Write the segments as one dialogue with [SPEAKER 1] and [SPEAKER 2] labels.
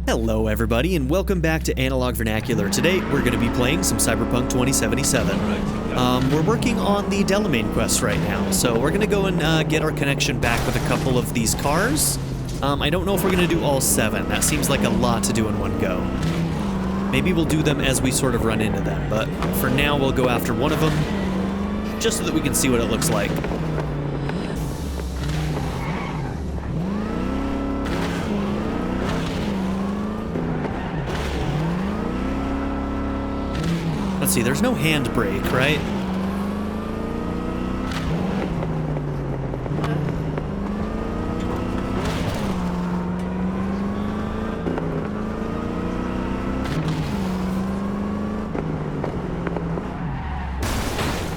[SPEAKER 1] Hello everybody and welcome back to Analog Vernacular. Today we're going to be playing some Cyberpunk 2077. We're working on the Delamain quest right now, so we're going to go and get our connection back with a couple of these cars. I don't know if we're going to do all 7. That seems like a lot to do in one go. Maybe we'll do them as we sort of run into them, but for now we'll go after one of them just so that we can see what it looks like. Let's see, there's no handbrake, right?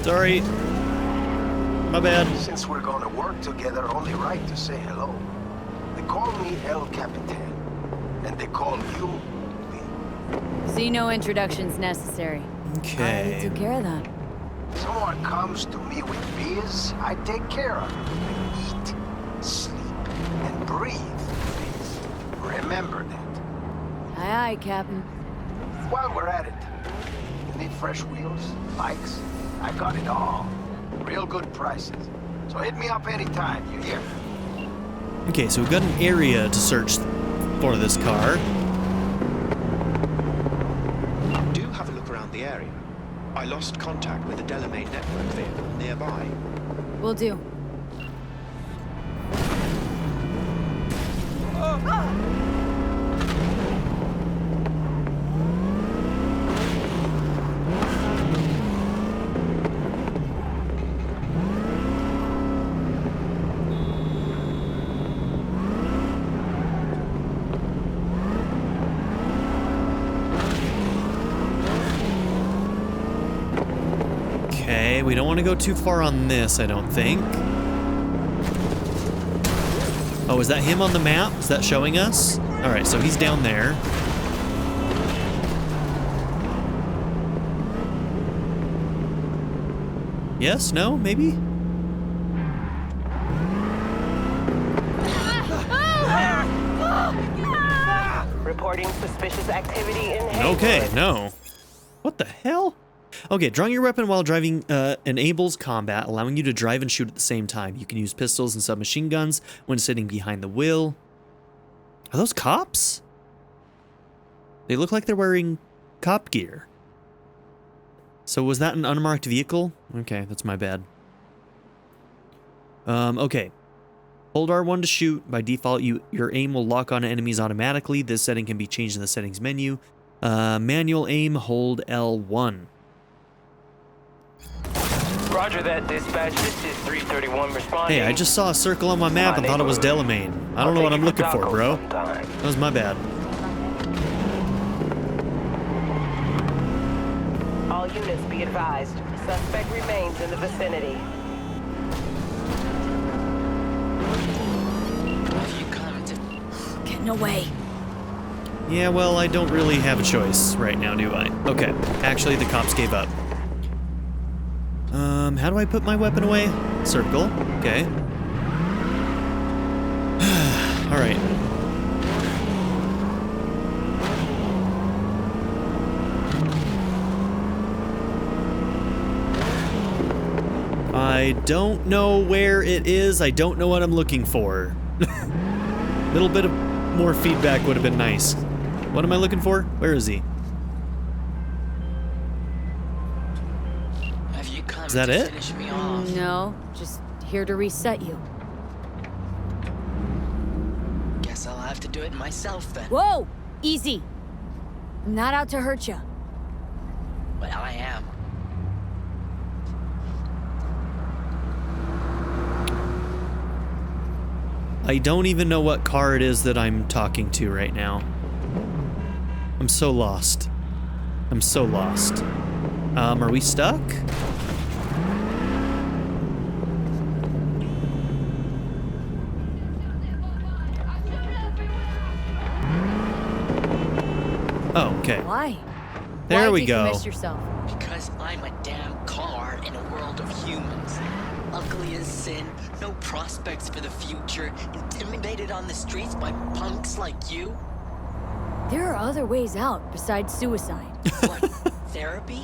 [SPEAKER 1] Sorry. My bad.
[SPEAKER 2] Since we're gonna work together, only right to say hello. They call me El Capitan, and they call you the...
[SPEAKER 3] See, no introductions necessary.
[SPEAKER 1] Okay.
[SPEAKER 3] I took care of that.
[SPEAKER 2] Someone comes to me with beers, I take care of them. Eat, sleep, and breathe. Please remember that.
[SPEAKER 3] Aye, aye, Captain.
[SPEAKER 2] While we're at it, you need fresh wheels, bikes? I got it all. Real good prices. So hit me up anytime, you hear?
[SPEAKER 1] Okay, so we've got an area to search for this car.
[SPEAKER 4] Do have a look around the area. I lost contact with the Delamain network vehicle nearby.
[SPEAKER 3] Will do.
[SPEAKER 1] Okay, we don't want to go too far on this, I don't think. Oh, is that him on the map? Is that showing us? Alright, so he's down there. Yes? No? Maybe?
[SPEAKER 5] Reporting suspicious activity in
[SPEAKER 1] Okay,
[SPEAKER 5] Haywood.
[SPEAKER 1] no. What the hell? Okay, drawing your weapon while driving enables combat, allowing you to drive and shoot at the same time. You can use pistols and submachine guns when sitting behind the wheel. Are those cops? They look like they're wearing cop gear. So was that an unmarked vehicle? Okay, that's my bad. Okay. Hold R1 to shoot. By default, your aim will lock on enemies automatically. This setting can be changed in the settings menu. Manual aim, hold L1.
[SPEAKER 5] Roger that, dispatch. This is 331 responding.
[SPEAKER 1] Hey, I just saw a circle on my map and thought it was Delamain. I don't know what I'm looking for, bro. That was my bad.
[SPEAKER 5] All units be advised. Suspect remains in the vicinity.
[SPEAKER 3] Getting away.
[SPEAKER 1] Yeah, well, I don't really have a choice right now, do I? Okay, actually, the cops gave up. How do I put my weapon away? Circle. Okay. Alright. I don't know where it is. I don't know what I'm looking for. Little bit of more feedback would have been nice. What am I looking for? Where is he? Is that it?
[SPEAKER 3] No, just here to reset you.
[SPEAKER 6] Guess I'll have to do it myself then.
[SPEAKER 3] Whoa! Easy. I'm not out to hurt you.
[SPEAKER 6] Well, I am.
[SPEAKER 1] I don't even know what car it is that I'm talking to right now. I'm so lost. I'm so lost. Are we stuck? Oh, okay.
[SPEAKER 3] Why?
[SPEAKER 1] There
[SPEAKER 3] Why
[SPEAKER 1] we go.
[SPEAKER 3] Miss yourself?
[SPEAKER 6] Because I'm a damn car in a world of humans. Ugly as sin, no prospects for the future, intimidated on the streets by punks like you.
[SPEAKER 3] There are other ways out besides suicide.
[SPEAKER 6] What? Therapy?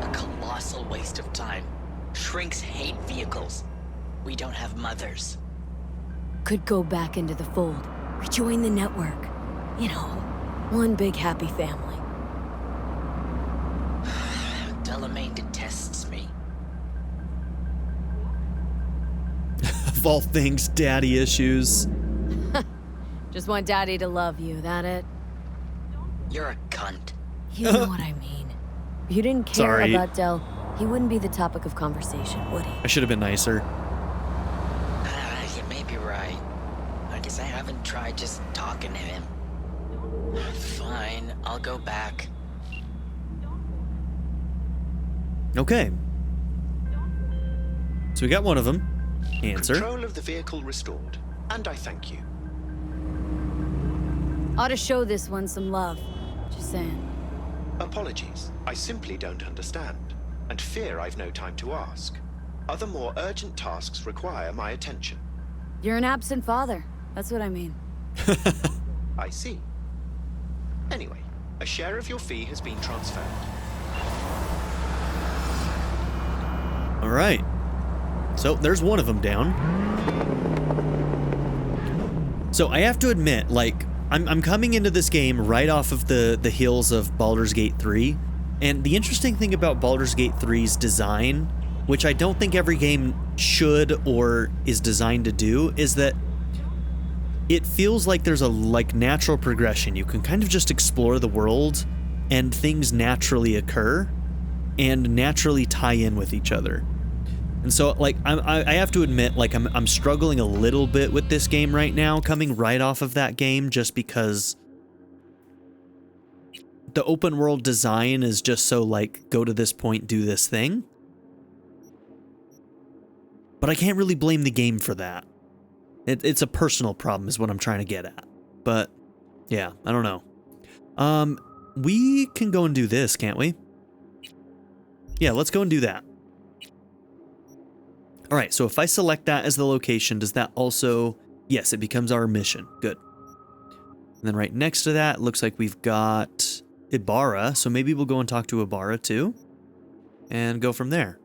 [SPEAKER 6] A colossal waste of time. Shrinks hate vehicles. We don't have mothers.
[SPEAKER 3] Could go back into the fold, rejoin the network. You know, one big happy family.
[SPEAKER 6] Delamain detests me.
[SPEAKER 1] Of all things, daddy issues.
[SPEAKER 3] Just want Daddy to love you, that it?
[SPEAKER 6] You're a cunt.
[SPEAKER 3] You know what I mean. If you didn't care
[SPEAKER 1] Sorry.
[SPEAKER 3] about Del, he wouldn't be the topic of conversation, would he?
[SPEAKER 1] I should have been nicer.
[SPEAKER 6] You may be right. I guess I haven't tried just talking to him. Fine, I'll go back.
[SPEAKER 1] Okay. So we got one of them. Answer.
[SPEAKER 4] Control of the vehicle restored, and I thank you.
[SPEAKER 3] Ought to show this one some love. Just saying.
[SPEAKER 4] Apologies, I simply don't understand, and fear I've no time to ask. Other more urgent tasks require my attention.
[SPEAKER 3] You're an absent father. That's what I mean.
[SPEAKER 4] I see. Anyway, a share of your fee has been transferred.
[SPEAKER 1] All right. So there's one of them down. So I have to admit, like, I'm coming into this game right off of the heels of Baldur's Gate 3. And the interesting thing about Baldur's Gate 3's design, which I don't think every game should or is designed to do, is that it feels like there's a natural progression. You can kind of just explore the world and things naturally occur and naturally tie in with each other. And so, like, I have to admit, like, I'm struggling a little bit with this game right now, coming right off of that game, just because the open world design is just so, like, go to this point, do this thing. But I can't really blame the game for that. It's a personal problem is what I'm trying to get at. But, yeah, I don't know. We can go and do this, can't we? Yeah, let's go and do that. All right, so if I select that as the location, does that also... Yes, it becomes our mission. Good. And then right next to that, looks like we've got Ibarra, so maybe we'll go and talk to Ibarra too, and go from there.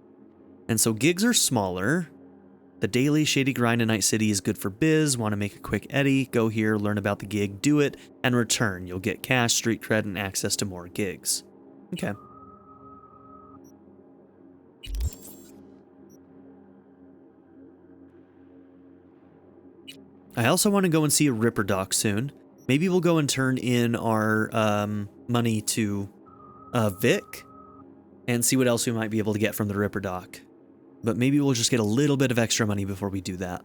[SPEAKER 1] And so gigs are smaller. The daily shady grind in Night City is good for biz. Want to make a quick eddy? Go here, learn about the gig, do it, and return. You'll get cash, street cred, and access to more gigs. Okay. I also want to go and see a Ripper Dock soon. Maybe we'll go and turn in our money to Vic and see what else we might be able to get from the Ripper Dock. But maybe we'll just get a little bit of extra money before we do that.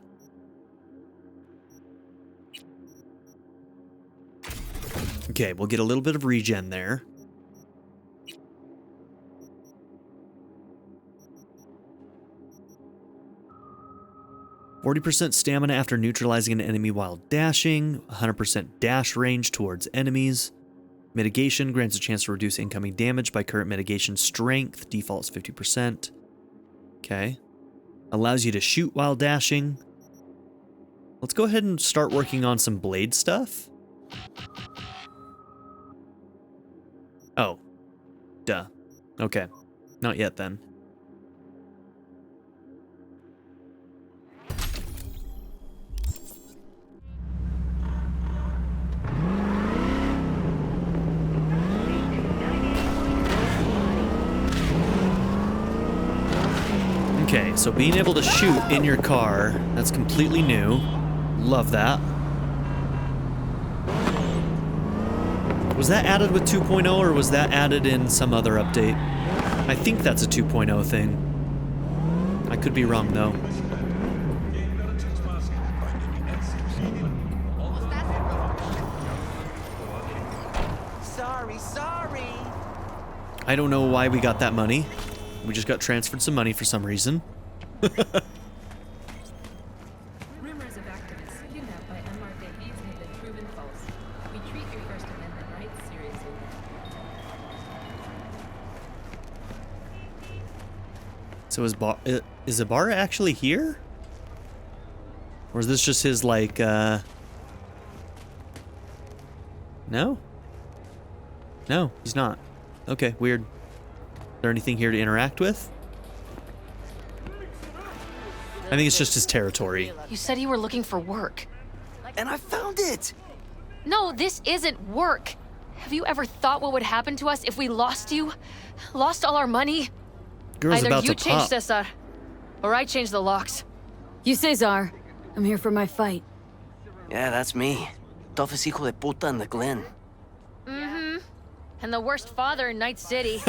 [SPEAKER 1] Okay, we'll get a little bit of regen there. %, stamina after neutralizing an enemy while dashing, 100% dash range towards enemies. Mitigation grants a chance to reduce incoming damage by current mitigation strength, defaults 50%. Okay. Allows you to shoot while dashing. Let's go ahead and start working on some blade stuff. Oh. Duh. Okay. Not yet then. Okay, so being able to shoot in your car, that's completely new. Love that. Was that added with 2.0 or was that added in some other update? I think that's a 2.0 thing. I could be wrong though.
[SPEAKER 7] Sorry.
[SPEAKER 1] I don't know why we got that money. We just got transferred some money for some reason.
[SPEAKER 8] Rumors of activists kidnapped by unmarked AVs have been proven false. We treat your First Amendment rights seriously.
[SPEAKER 1] So is Ibarra actually here? Or is this just his, like, No? No, he's not. Okay, weird. Is there anything here to interact with? I think it's just his territory.
[SPEAKER 7] You said you were looking for work.
[SPEAKER 9] And I found it!
[SPEAKER 7] No, this isn't work. Have you ever thought what would happen to us if we lost you? Lost all our money?
[SPEAKER 1] Girl's
[SPEAKER 7] Either
[SPEAKER 1] about
[SPEAKER 7] you
[SPEAKER 1] to
[SPEAKER 7] change
[SPEAKER 1] pop.
[SPEAKER 7] Cesar, or I change the locks.
[SPEAKER 3] You say, Czar. I'm here for my fight.
[SPEAKER 9] Yeah, that's me. Toughest hijo de puta in the Glen.
[SPEAKER 7] Mm-hmm. And the worst father in Night City.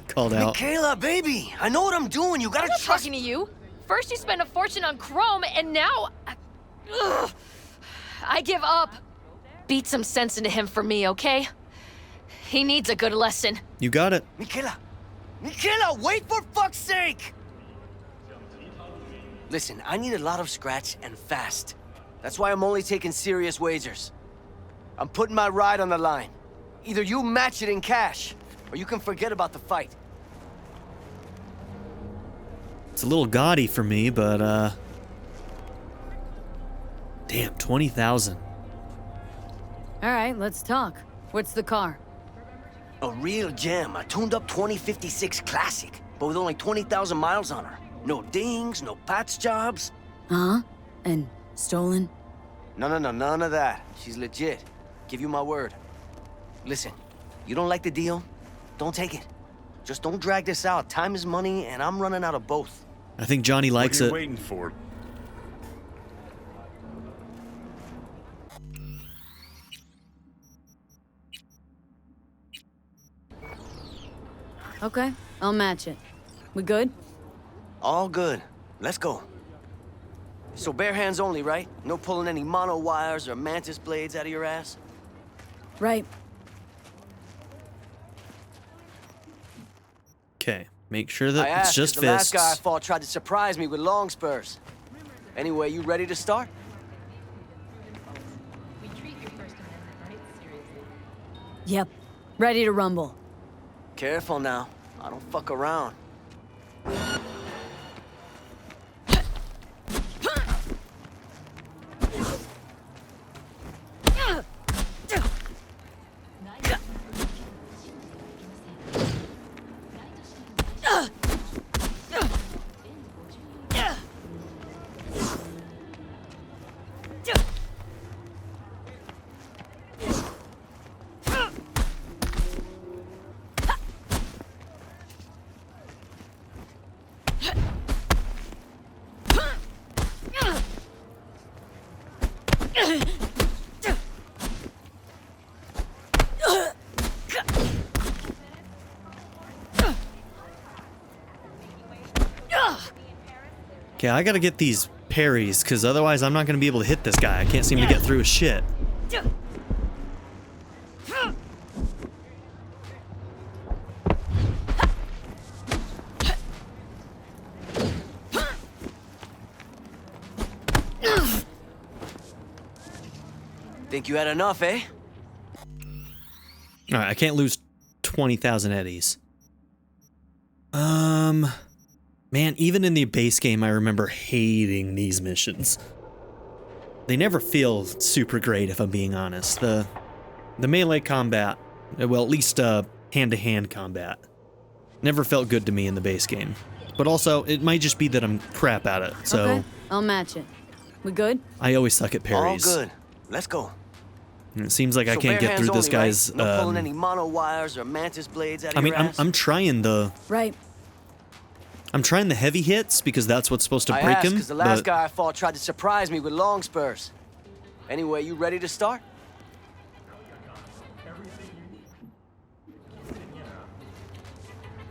[SPEAKER 1] Called out.
[SPEAKER 9] Michaela, baby! I know what I'm doing, you gotta
[SPEAKER 7] I'm not
[SPEAKER 9] trust
[SPEAKER 7] talking to you. First you spend a fortune on chrome, and now... Ugh. I give up. Beat some sense into him for me, okay? He needs a good lesson.
[SPEAKER 1] You got it.
[SPEAKER 9] Michaela! Michaela, wait for fuck's sake! Listen, I need a lot of scratch and fast. That's why I'm only taking serious wagers. I'm putting my ride on the line. Either you match it in cash, or you can forget about the fight.
[SPEAKER 1] It's a little gaudy for me, but damn, 20,000.
[SPEAKER 3] All right, let's talk. What's the car?
[SPEAKER 9] A real gem, a tuned-up 2056 classic, but with only 20,000 miles on her. No dings, no patch jobs.
[SPEAKER 3] Huh? And stolen?
[SPEAKER 9] No, none of that. She's legit. Give you my word. Listen, you don't like the deal? Don't take it. Just don't drag this out. Time is money, and I'm running out of both.
[SPEAKER 1] I think Johnny likes
[SPEAKER 10] What are
[SPEAKER 1] it.
[SPEAKER 10] you waiting for?
[SPEAKER 3] Okay, I'll match it. We good?
[SPEAKER 9] All good. Let's go. So bare hands only, right? No pulling any mono wires or mantis blades out of your ass?
[SPEAKER 3] Right.
[SPEAKER 1] Okay, make sure
[SPEAKER 9] I
[SPEAKER 1] that it's
[SPEAKER 9] asked,
[SPEAKER 1] just
[SPEAKER 9] 'cause the last
[SPEAKER 1] fists.
[SPEAKER 9] guy I fought tried to surprise me with long spurs. Anyway, you ready to start?
[SPEAKER 8] We treat your First Amendment rights seriously.
[SPEAKER 3] Yep. Ready to rumble.
[SPEAKER 9] Careful now. I don't fuck around.
[SPEAKER 1] Okay, I gotta get these parries, because otherwise I'm not gonna be able to hit this guy. I can't seem to get through his shit.
[SPEAKER 9] Think you had enough, eh?
[SPEAKER 1] Alright, I can't lose 20,000 eddies. Man, even in the base game, I remember hating these missions. They never feel super great, if I'm being honest. The melee combat, well, at least hand-to-hand combat, never felt good to me in the base game. But also, it might just be that I'm crap at it, so...
[SPEAKER 3] Okay, I'll match it. We good?
[SPEAKER 1] I always suck at parries.
[SPEAKER 9] All good. Let's go.
[SPEAKER 1] And it seems like I
[SPEAKER 9] So
[SPEAKER 1] can't
[SPEAKER 9] bare
[SPEAKER 1] get through
[SPEAKER 9] hands
[SPEAKER 1] this
[SPEAKER 9] only, right?
[SPEAKER 1] guy's...
[SPEAKER 9] No pulling any mono wires or mantis blades out of
[SPEAKER 1] I mean,
[SPEAKER 9] your ass?
[SPEAKER 1] I'm trying the...
[SPEAKER 3] Right.
[SPEAKER 1] I'm trying the heavy hits, because that's what's supposed to
[SPEAKER 9] I
[SPEAKER 1] break
[SPEAKER 9] asked,
[SPEAKER 1] him,
[SPEAKER 9] 'cause the last
[SPEAKER 1] but...
[SPEAKER 9] guy I fought tried to surprise me with long spurs. Anyway, you ready to start?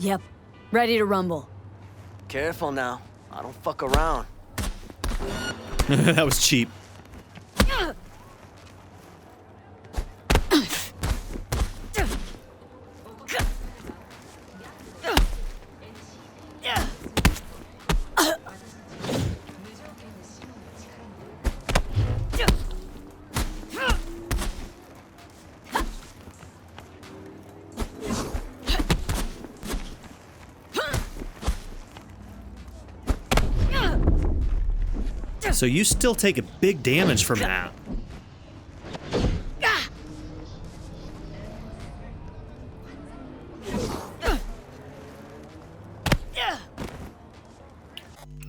[SPEAKER 3] Yep. Ready to rumble.
[SPEAKER 9] Careful now. I don't fuck around.
[SPEAKER 1] That was cheap. So you still take a big damage from that.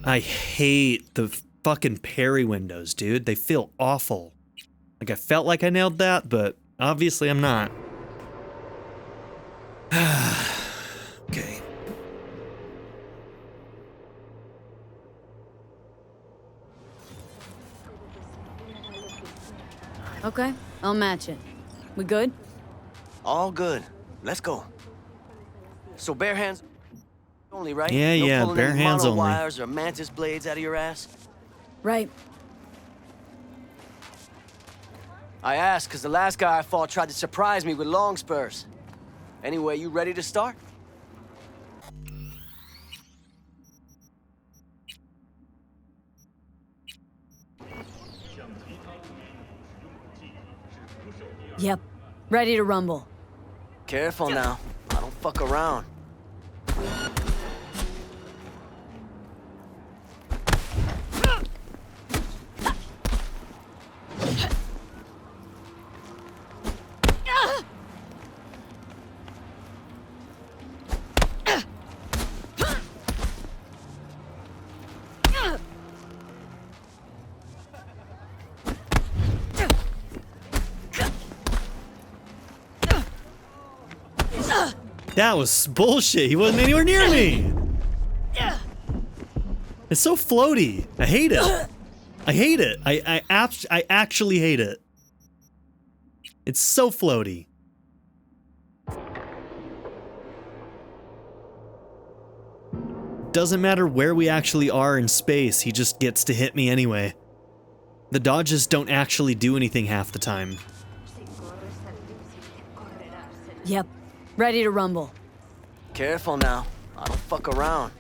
[SPEAKER 1] I hate the fucking parry windows, dude. They feel awful. Like, I felt like I nailed that, but obviously I'm not. Okay.
[SPEAKER 3] Okay, I'll match it. We good?
[SPEAKER 9] All good. Let's go. So bare hands only, right?
[SPEAKER 1] Yeah,
[SPEAKER 9] No
[SPEAKER 1] yeah,
[SPEAKER 9] pulling
[SPEAKER 1] bare
[SPEAKER 9] any
[SPEAKER 1] hands
[SPEAKER 9] mono
[SPEAKER 1] only.
[SPEAKER 9] wires or mantis blades out of your ass?
[SPEAKER 3] Right.
[SPEAKER 9] I asked because the last guy I fought tried to surprise me with long spurs. Anyway, you ready to start?
[SPEAKER 3] Yep. Ready to rumble.
[SPEAKER 9] Careful now. I don't fuck around.
[SPEAKER 1] That was bullshit. He wasn't anywhere near me. It's so floaty. I hate it. I hate it. I actually hate it. It's so floaty. Doesn't matter where we actually are in space, he just gets to hit me anyway. The dodges don't actually do anything half the time.
[SPEAKER 3] Yep. Ready to rumble.
[SPEAKER 9] Careful now. I don't fuck around.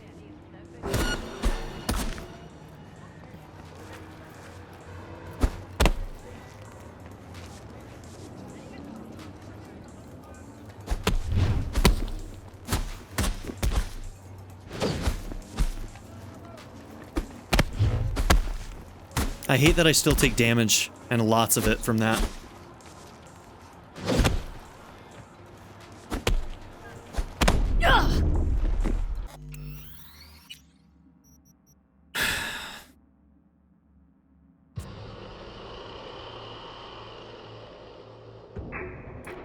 [SPEAKER 1] I hate that I still take damage, and lots of it from that.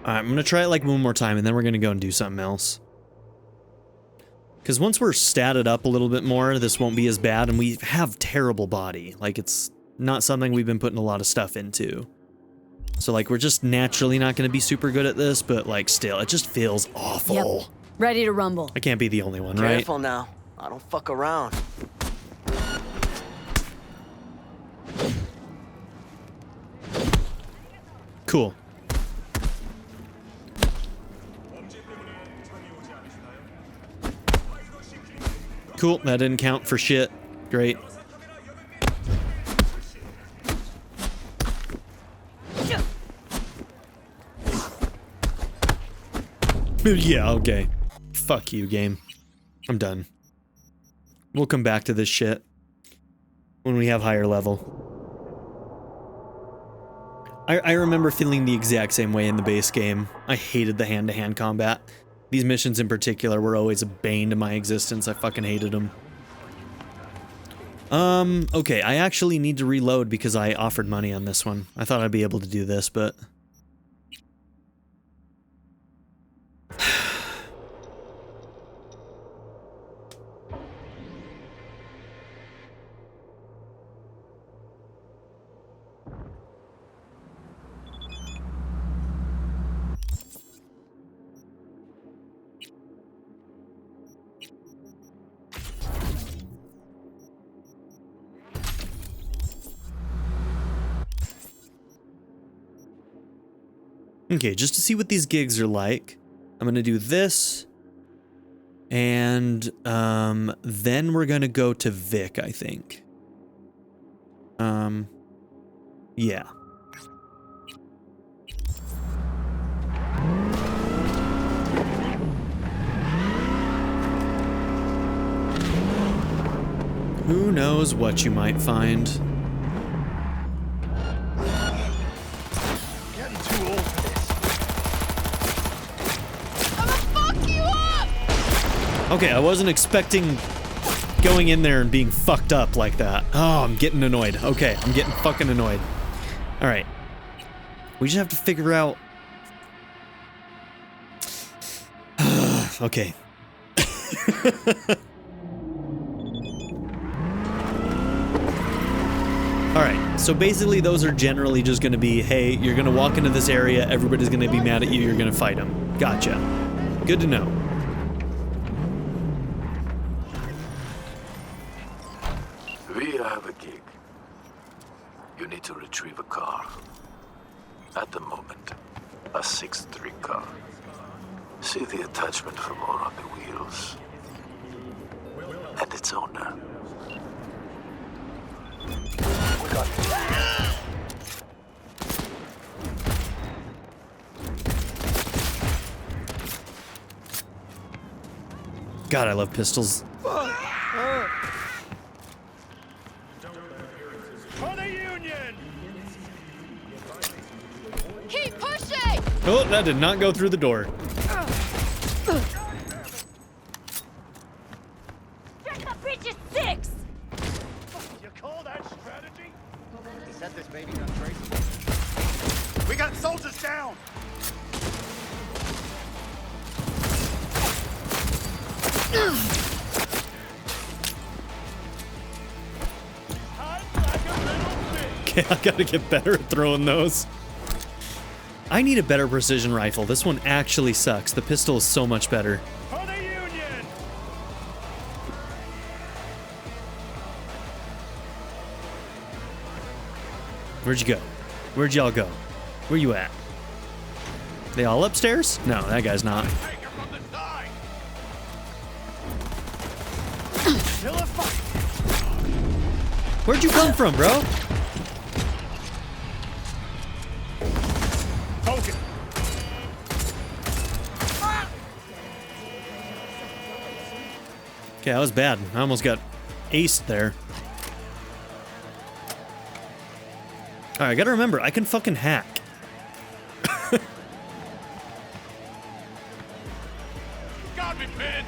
[SPEAKER 1] Alright, I'm gonna try it like one more time, and then we're gonna go and do something else. Because once we're statted up a little bit more, this won't be as bad, and we have terrible body. Like, it's not something we've been putting a lot of stuff into. So, like, we're just naturally not gonna be super good at this, but, like, still, it just feels awful.
[SPEAKER 3] Yep. Ready to rumble.
[SPEAKER 1] I can't be the only one, right?
[SPEAKER 9] Careful now. I don't fuck around.
[SPEAKER 1] Cool. Cool, that didn't count for shit. Great. Yeah, okay. Fuck you, game. I'm done. We'll come back to this shit when we have higher level. I remember feeling the exact same way in the base game. I hated the hand-to-hand combat. These missions in particular were always a bane to my existence. I fucking hated them. Okay, I actually need to reload because I offered money on this one. I thought I'd be able to do this, but... Okay, just to see what these gigs are like, I'm gonna do this, and then we're gonna go to Vic, I think. Yeah. Who knows what you might find. Okay, I wasn't expecting going in there and being fucked up like that. Oh, I'm getting annoyed. Okay, I'm getting fucking annoyed. All right. We just have to figure out... Okay. Alright, so basically those are generally just going to be, hey, you're going to walk into this area, everybody's going to be mad at you, you're going to fight them. Gotcha. Good to know.
[SPEAKER 10] We have a gig. You need to retrieve a car. At the moment, a 6-3 car. See the attachment for more on the wheels. And its owner.
[SPEAKER 1] God, I love pistols.
[SPEAKER 11] For the Union!
[SPEAKER 7] Keep pushing!
[SPEAKER 1] Oh, that did not go through the door.
[SPEAKER 7] The bridge is 6!
[SPEAKER 11] You call that strategy?
[SPEAKER 12] He said this baby's untraceable.
[SPEAKER 11] We got soldiers down!
[SPEAKER 1] Okay, I gotta get better at throwing those. I need a better precision rifle. This one actually sucks. The pistol is so much better.
[SPEAKER 11] For the Union!
[SPEAKER 1] Where'd you go? Where'd y'all go? Where you at? They all upstairs? No, that guy's not.
[SPEAKER 11] Take her from the side! Still a fight!
[SPEAKER 1] Where'd you come from, bro?
[SPEAKER 11] Focus!
[SPEAKER 1] Okay, that was bad. I almost got aced there. Alright, I gotta remember, I can fucking hack.
[SPEAKER 11] Got me, Ben!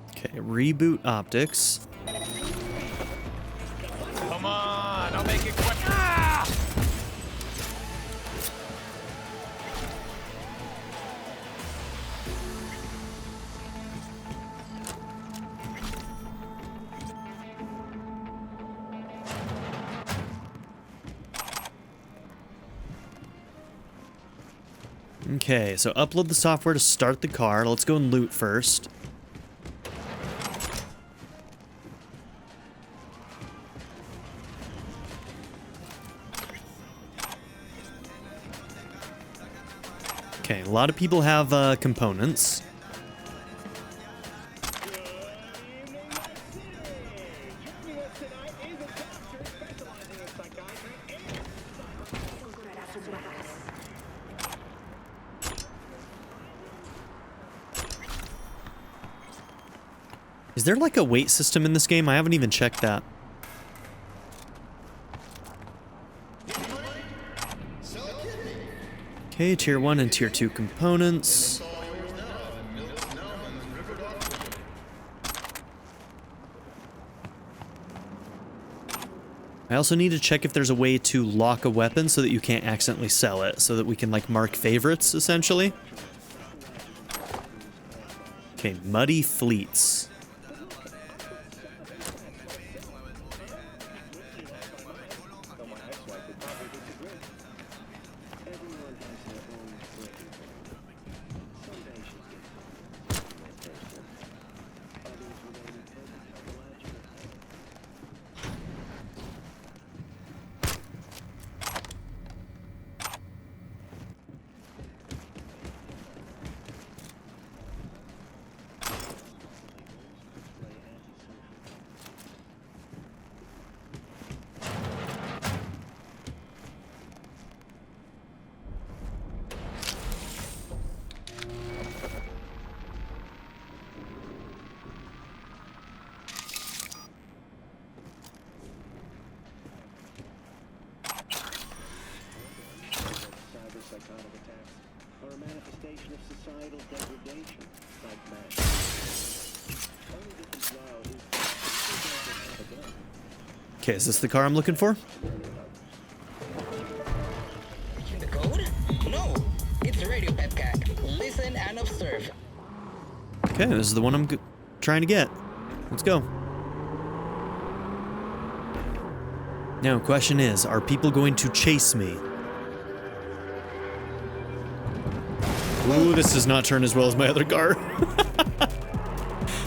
[SPEAKER 1] Okay, reboot optics.
[SPEAKER 11] Come on, I'll make it quick. Ah!
[SPEAKER 1] Okay, so upload the software to start the car. Let's go and loot first. Okay, a lot of people have components. Is there like a weight system in this game? I haven't even checked that. Okay, tier 1 and tier 2 components. I also need to check if there's a way to lock a weapon so that you can't accidentally sell it, so that we can like mark favorites, essentially. Okay, muddy fleets.
[SPEAKER 13] are a manifestation of societal degradation, like man. Only difference now is that people don't have a gun.
[SPEAKER 1] Okay, is this the car I'm looking for?
[SPEAKER 6] The code? No, it's radio Pepcac. Listen and observe.
[SPEAKER 1] Okay, this is the one I'm trying to get. Let's go. Now, question is, are people going to chase me? Ooh, this does not turn as well as my other car.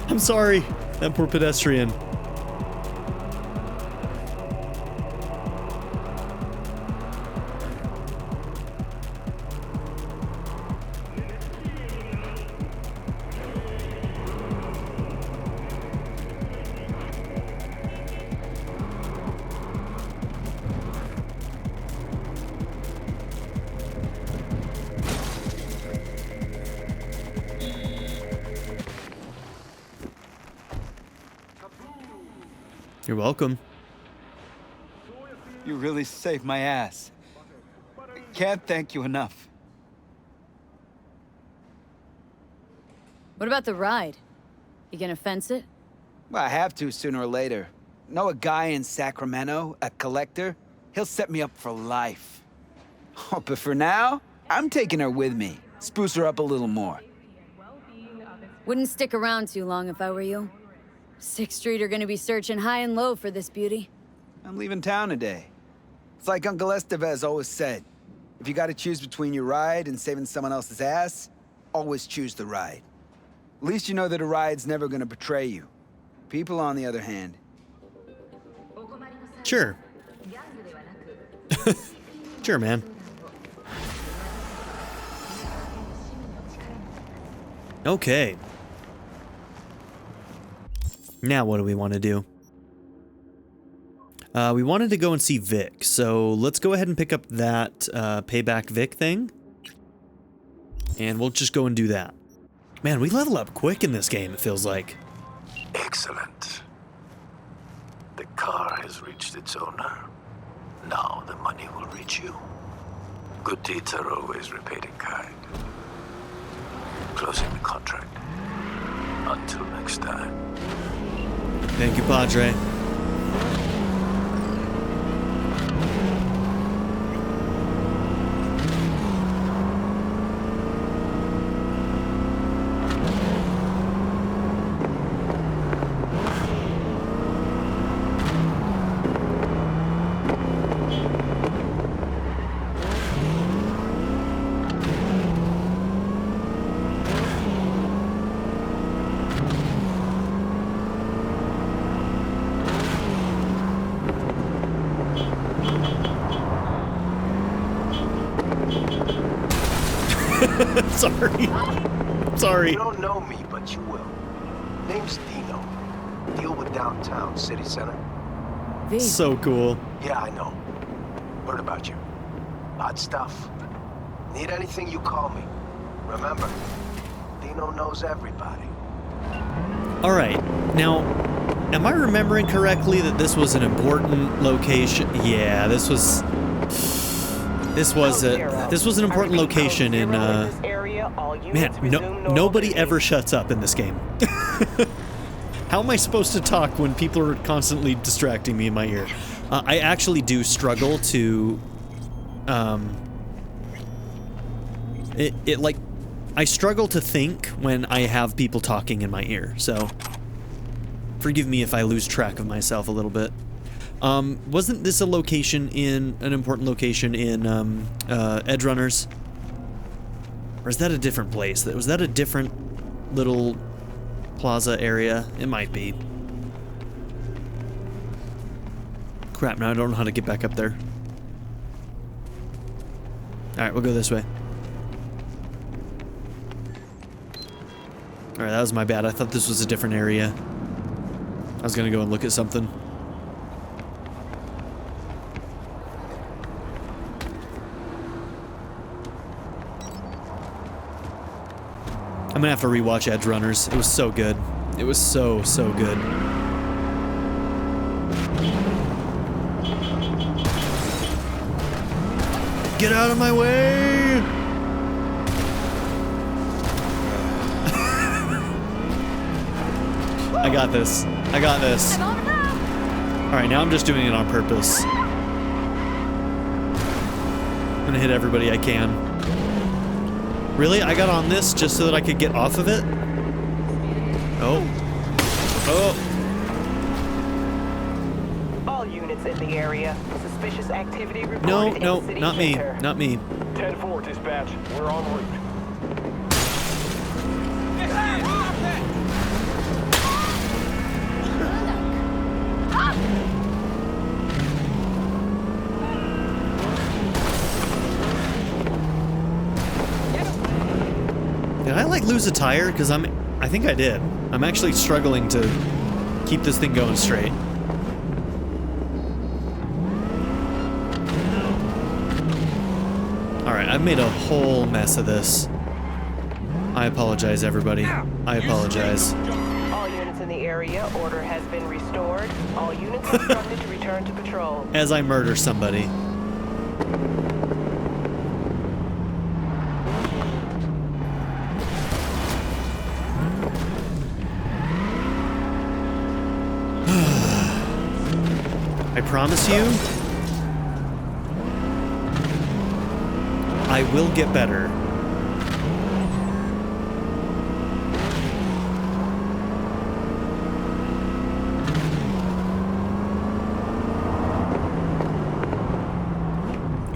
[SPEAKER 1] I'm sorry, that poor pedestrian. You're welcome.
[SPEAKER 14] You really saved my ass. I can't thank you enough.
[SPEAKER 3] What about the ride? You gonna fence it?
[SPEAKER 14] Well, I have to sooner or later. Know a guy in Sacramento, a collector? He'll set me up for life. Oh, but for now, I'm taking her with me. Spruce her up a little more.
[SPEAKER 3] Wouldn't stick around too long if I were you. 6th Street are gonna be searching high and low for this beauty.
[SPEAKER 14] I'm leaving town today. It's like Uncle Estevez always said. If you gotta choose between your ride and saving someone else's ass, always choose the ride. At least you know that a ride's never gonna betray you. People, on the other hand.
[SPEAKER 1] Sure. Sure, man. Okay. Now what do we want to do? We wanted to go and see Vic, so let's go ahead and pick up that payback Vic thing. And we'll just go and do that. Man, we level up quick in this game, it feels like.
[SPEAKER 10] Excellent. The car has reached its owner. Now the money will reach you. Good deeds are always repaid in kind. Closing the contract. Until next time.
[SPEAKER 1] Thank you, Padre. Sorry.
[SPEAKER 2] You don't know me, but you will. Name's Dino. Deal with downtown, city center.
[SPEAKER 1] So cool.
[SPEAKER 2] Yeah, I know. Heard about you. Odd stuff. Need anything, you call me. Remember, Dino knows everybody.
[SPEAKER 1] Alright, now, am I remembering correctly that this was an important location? Yeah, this was an important location in, man, nobody ever shuts up in this game. How am I supposed to talk when people are constantly distracting me in my ear? I actually do struggle to, I struggle to think when I have people talking in my ear, so forgive me if I lose track of myself a little bit. Wasn't this an important location in, Edge Runners? Or is that a different place? Was that a different little plaza area? It might be. Crap, now I don't know how to get back up there. Alright, we'll go this way. Alright, that was my bad. I thought this was a different area. I was gonna go and look at something. I'm gonna have to rewatch Edge Runners. It was so good. It was so good. Get out of my way! I got this. I got this. Alright, now I'm just doing it on purpose. I'm gonna hit everybody I can. Really? I got on this just so that I could get off of it? Oh. Oh.
[SPEAKER 5] All units in the area. Suspicious activity reported
[SPEAKER 1] No,
[SPEAKER 5] in
[SPEAKER 1] no,
[SPEAKER 5] the city
[SPEAKER 1] not me.
[SPEAKER 5] center.
[SPEAKER 1] Not me.
[SPEAKER 11] 10-4 dispatch. We're en route.
[SPEAKER 1] Did I like lose a tire? Because I think I did. I'm actually struggling to keep this thing going straight. Alright, I've made a whole mess of this. I apologize, everybody. I apologize.
[SPEAKER 5] All units in the area, order has been restored. All units instructed to return to patrol.
[SPEAKER 1] As I murder somebody. I promise you, I will get better.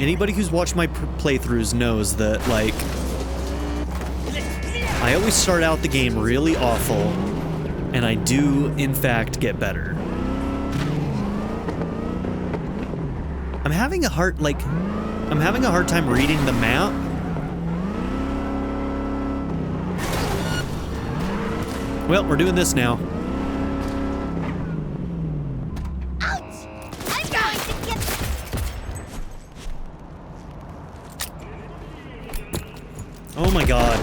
[SPEAKER 1] Anybody who's watched my playthroughs knows that, like, I always start out the game really awful, and I do, in fact, get better. I'm having a hard time reading the map. Well, we're doing this now. Oh my god.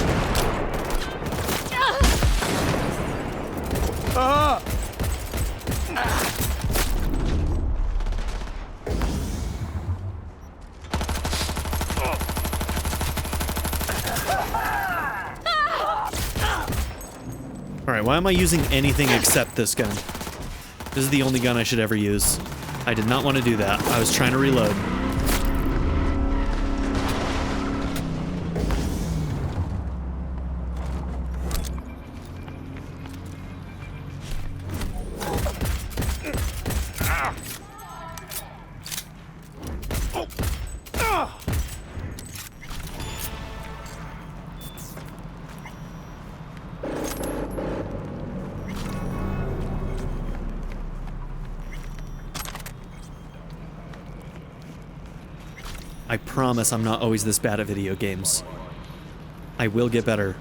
[SPEAKER 1] Alright, why am I using anything except this gun? This is the only gun I should ever use. I did not want to do that. I was trying to reload. I promise I'm not always this bad at video games. I will get better.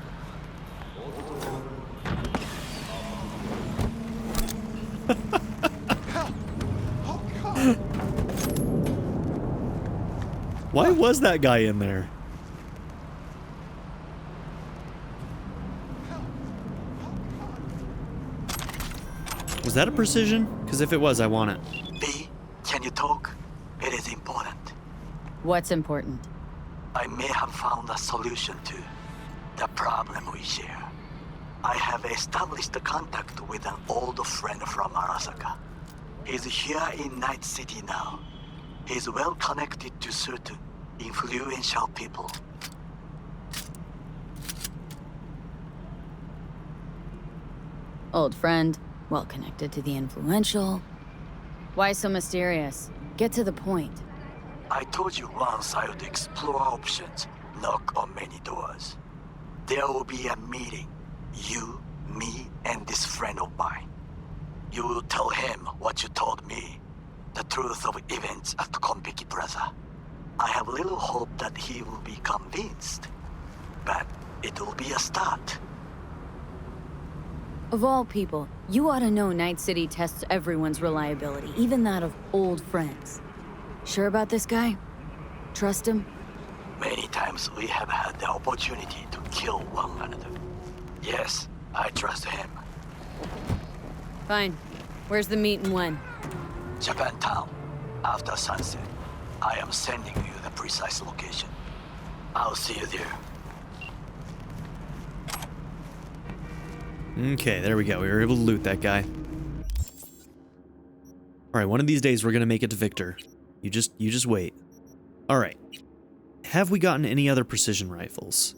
[SPEAKER 1] Why was that guy in there? Was that a precision? Because if it was, I want it.
[SPEAKER 15] B, can you talk? It is important.
[SPEAKER 3] What's important?
[SPEAKER 15] I may have found a solution to the problem we share. I have established a contact with an old friend from Arasaka. He's here in Night City now. He's well connected to certain influential people.
[SPEAKER 3] Old friend, well connected to the influential. Why so mysterious? Get to the point.
[SPEAKER 15] I told you once I would explore options, knock on many doors. There will be a meeting. You, me, and this friend of mine. You will tell him what you told me. The truth of events at Konpeki Plaza. I have little hope that he will be convinced. But it will be a start.
[SPEAKER 3] Of all people, you ought to know Night City tests everyone's reliability, even that of old friends. Sure about this guy? Trust him?
[SPEAKER 15] Many times we have had the opportunity to kill one another. Yes, I trust him.
[SPEAKER 3] Fine. Where's the meet and when?
[SPEAKER 15] Japantown. After sunset. I am sending you the precise location. I'll see you there.
[SPEAKER 1] Okay, there we go. We were able to loot that guy. Alright, one of these days we're gonna make it to Victor. You just wait. Alright. Have we gotten any other precision rifles?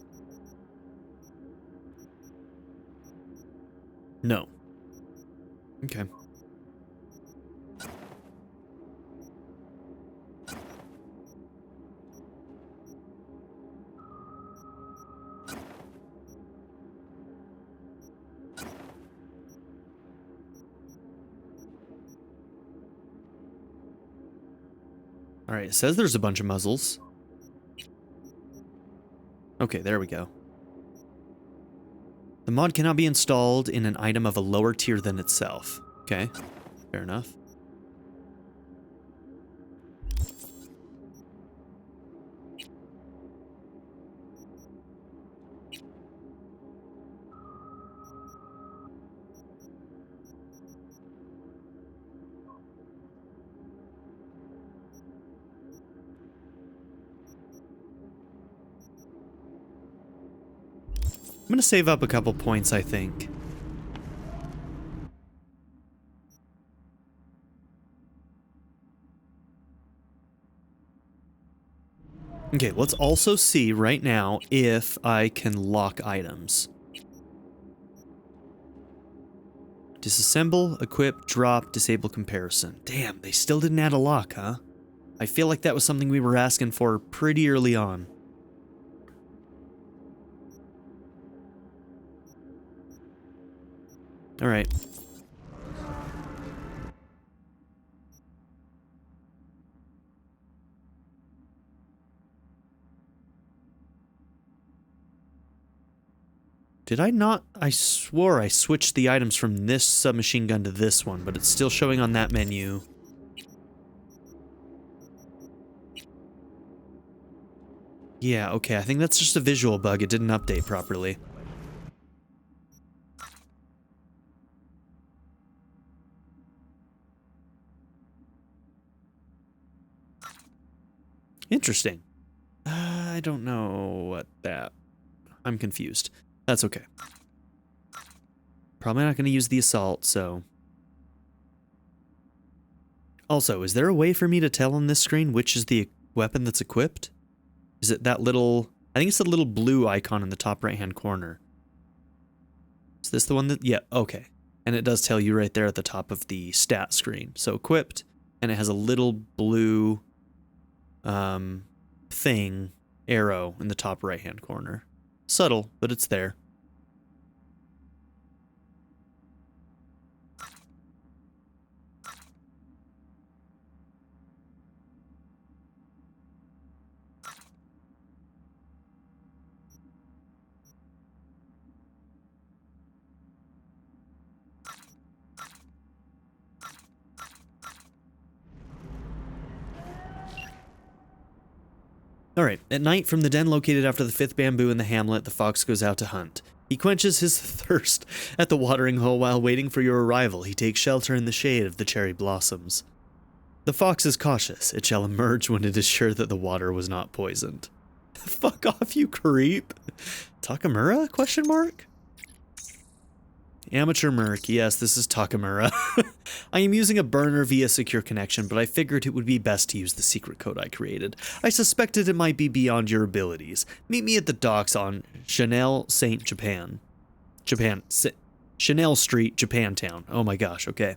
[SPEAKER 1] No. Okay. Alright, it says there's a bunch of muzzles. Okay, there we go. The mod cannot be installed in an item of a lower tier than itself. Okay, fair enough. I'm gonna save up a couple points, I think. Okay, let's also see right now if I can lock items. Disassemble, equip, drop, disable comparison. Damn, they still didn't add a lock, huh? I feel like that was something we were asking for pretty early on. All right. Did I not? I swore I switched the items from this submachine gun to this one, but it's still showing on that menu. Yeah, okay, I think that's just a visual bug. It didn't update properly. Interesting. I don't know what that... I'm confused. That's okay. Probably not going to use the assault, so... Also, is there a way for me to tell on this screen which is the weapon that's equipped? Is it that little... I think it's the little blue icon in the top right-hand corner. Is this the one that... Yeah, okay. And it does tell you right there at the top of the stat screen. So equipped, and it has a little blue... thing, arrow in the top right-hand corner. Subtle, but it's there. Alright, at night, from the den located after the 5th bamboo in the hamlet, the fox goes out to hunt. He quenches his thirst at the watering hole while waiting for your arrival. He takes shelter in the shade of the cherry blossoms. The fox is cautious. It shall emerge when it is sure that the water was not poisoned. Fuck off, you creep. Takamura? Question mark? Amateur Merc, yes, this is Takamura. I am using a burner via secure connection, but I figured it would be best to use the secret code I created. I suspected it might be beyond your abilities. Meet me at the docks on Chanel St. Chanel Street, Japantown. Oh my gosh, okay.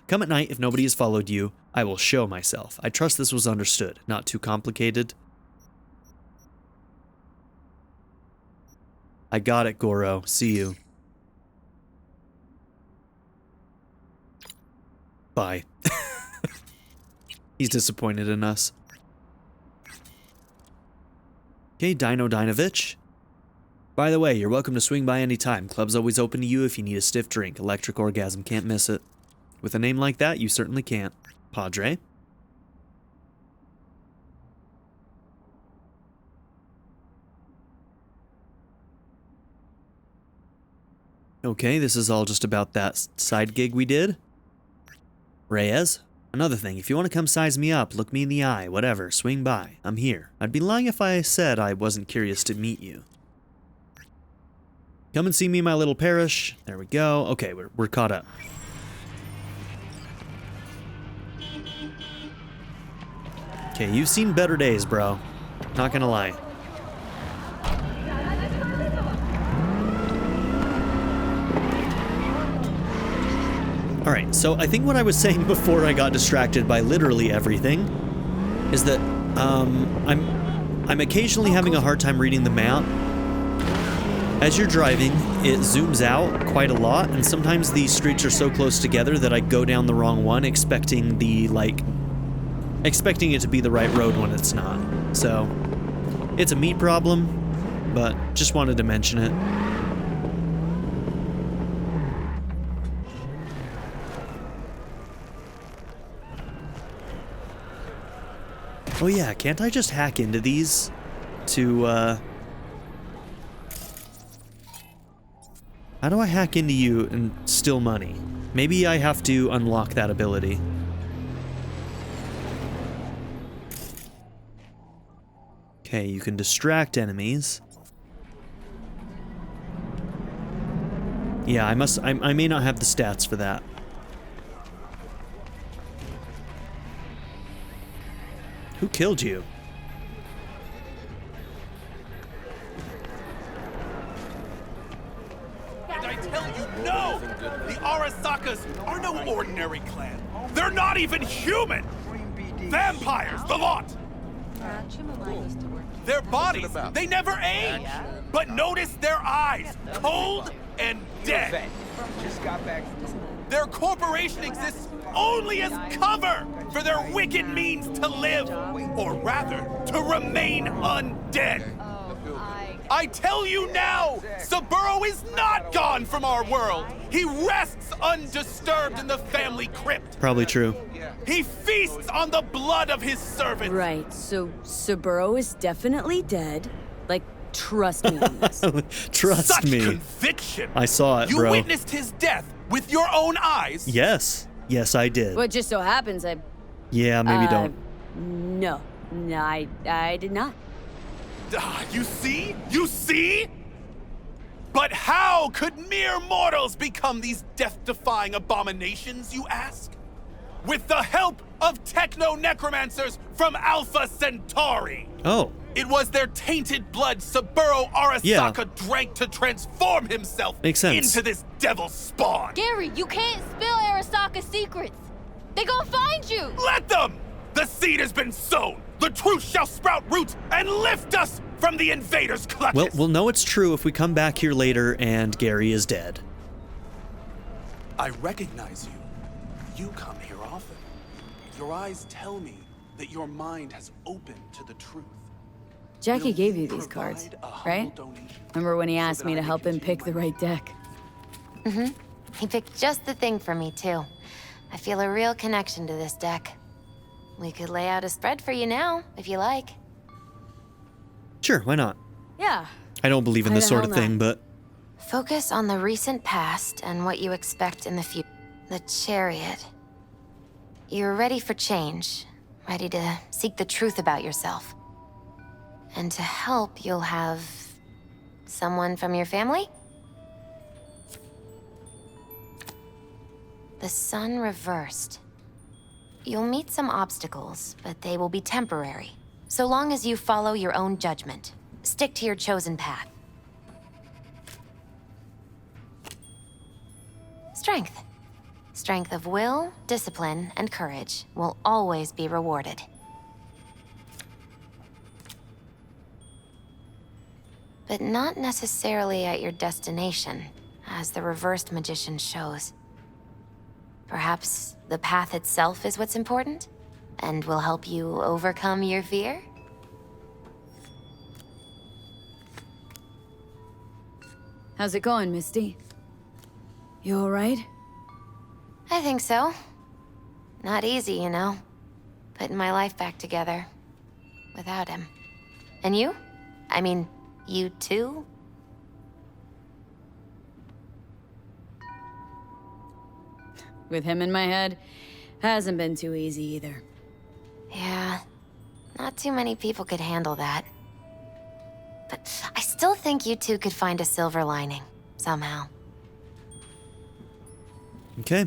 [SPEAKER 1] Come at night if nobody has followed you. I will show myself. I trust this was understood. Not too complicated. I got it, Goro. See you. Bye. He's disappointed in us. Okay, Dino Dinovich. By the way, you're welcome to swing by any time. Club's always open to you if you need a stiff drink. Electric Orgasm, can't miss it. With a name like that, you certainly can't. Padre. Okay, this is all just about that side gig we did. Reyes, another thing, if you want to come size me up, look me in the eye, whatever, swing by. I'm here. I'd be lying if I said I wasn't curious to meet you. Come and see me, my little parish. There we go. Okay, we're caught up. Okay, you've seen better days, bro. Not gonna lie. Alright, so I think what I was saying before I got distracted by literally everything is that I'm occasionally having a hard time reading the map. As you're driving, it zooms out quite a lot, and sometimes these streets are so close together that I go down the wrong one, expecting it to be the right road when it's not. So, it's a me problem, but just wanted to mention it. Oh yeah, can't I just hack into these to, How do I hack into you and steal money? Maybe I have to unlock that ability. Okay, you can distract enemies. Yeah, I may not have the stats for that. Who killed you?
[SPEAKER 16] And I tell you, no! The Arasakas are no ordinary clan. They're not even human! Vampires, the lot! Their bodies, they never age! But notice their eyes, cold and dead. Their corporation exists only as cover for their wicked means to live, or rather, to remain undead. I tell you now, Saburo is not gone from our world. He rests undisturbed in the family crypt.
[SPEAKER 1] Probably true.
[SPEAKER 16] He feasts on the blood of his servants.
[SPEAKER 3] Right, so Saburo is definitely dead. Like, trust me on this.
[SPEAKER 1] Trust me.
[SPEAKER 16] Such conviction.
[SPEAKER 1] I saw it, bro.
[SPEAKER 16] You witnessed his death with your own eyes?
[SPEAKER 1] Yes. Yes, I did.
[SPEAKER 3] Well, it just so happens I...
[SPEAKER 1] Yeah, maybe don't.
[SPEAKER 3] No, I did not.
[SPEAKER 16] You see? You see? But how could mere mortals become these death-defying abominations, you ask? With the help of techno-necromancers from Alpha Centauri!
[SPEAKER 1] Oh.
[SPEAKER 16] It was their tainted blood Saburo Arasaka drank to transform himself into this devil spawn!
[SPEAKER 7] Gary, you can't spill Arasaka's secrets! They gonna find you!
[SPEAKER 16] Let them! The seed has been sown! The truth shall sprout roots and lift us from the invaders' clutches!
[SPEAKER 1] Well, we'll know it's true if we come back here later and Gary is dead.
[SPEAKER 16] I recognize you. You come here often. Your eyes tell me that your mind has opened to the truth.
[SPEAKER 3] Jackie gave you these cards, right? Remember when he asked me to help him pick the right deck?
[SPEAKER 17] Mm-hmm. He picked just the thing for me, too. I feel a real connection to this deck. We could lay out a spread for you now, if you like.
[SPEAKER 1] Sure, why not?
[SPEAKER 3] Yeah.
[SPEAKER 1] I don't believe in this sort of thing, but...
[SPEAKER 17] Focus on the recent past and what you expect in the future. The Chariot. You're ready for change. Ready to seek the truth about yourself. And to help, you'll have... someone from your family? The sun reversed. You'll meet some obstacles, but they will be temporary. So long as you follow your own judgment. Stick to your chosen path. Strength. Strength of will, discipline, and courage will always be rewarded. But not necessarily at your destination, as the reversed magician shows. Perhaps the path itself is what's important, and will help you overcome your fear?
[SPEAKER 3] How's it going, Misty? You alright?
[SPEAKER 17] I think so. Not easy, you know. Putting my life back together. Without him. And you? I mean, you too?
[SPEAKER 3] With him in my head, hasn't been too easy either.
[SPEAKER 17] Yeah, not too many people could handle that. But I still think you two could find a silver lining. somehow.
[SPEAKER 1] Okay.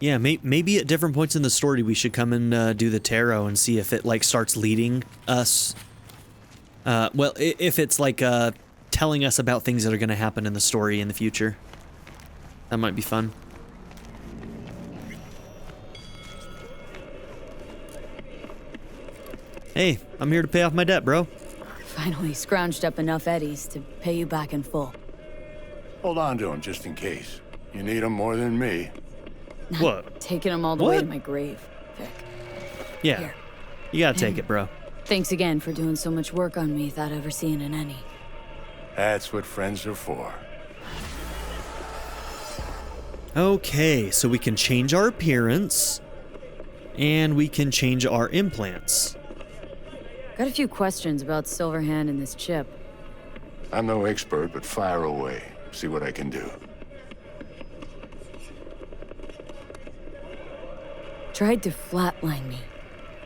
[SPEAKER 1] Yeah, maybe at different points in the story we should come and do the tarot and see if it like starts leading us. Well, if it's like telling us about things that are going to happen in the story in the future. That might be fun. Hey, I'm here to pay off my debt, bro.
[SPEAKER 3] Finally scrounged up enough eddies to pay you back in full.
[SPEAKER 18] Hold on to him just in case. You need him more than me.
[SPEAKER 1] What?
[SPEAKER 3] Taking them all the way to my grave, Vic.
[SPEAKER 1] Yeah.
[SPEAKER 3] Here.
[SPEAKER 1] You gotta take it, bro.
[SPEAKER 3] Thanks again for doing so much work on me without ever seeing an any.
[SPEAKER 18] That's what friends are for.
[SPEAKER 1] Okay, so we can change our appearance, and we can change our implants.
[SPEAKER 3] Got a few questions about Silverhand and this chip.
[SPEAKER 18] I'm no expert, but fire away. See what I can do.
[SPEAKER 3] Tried to flatline me,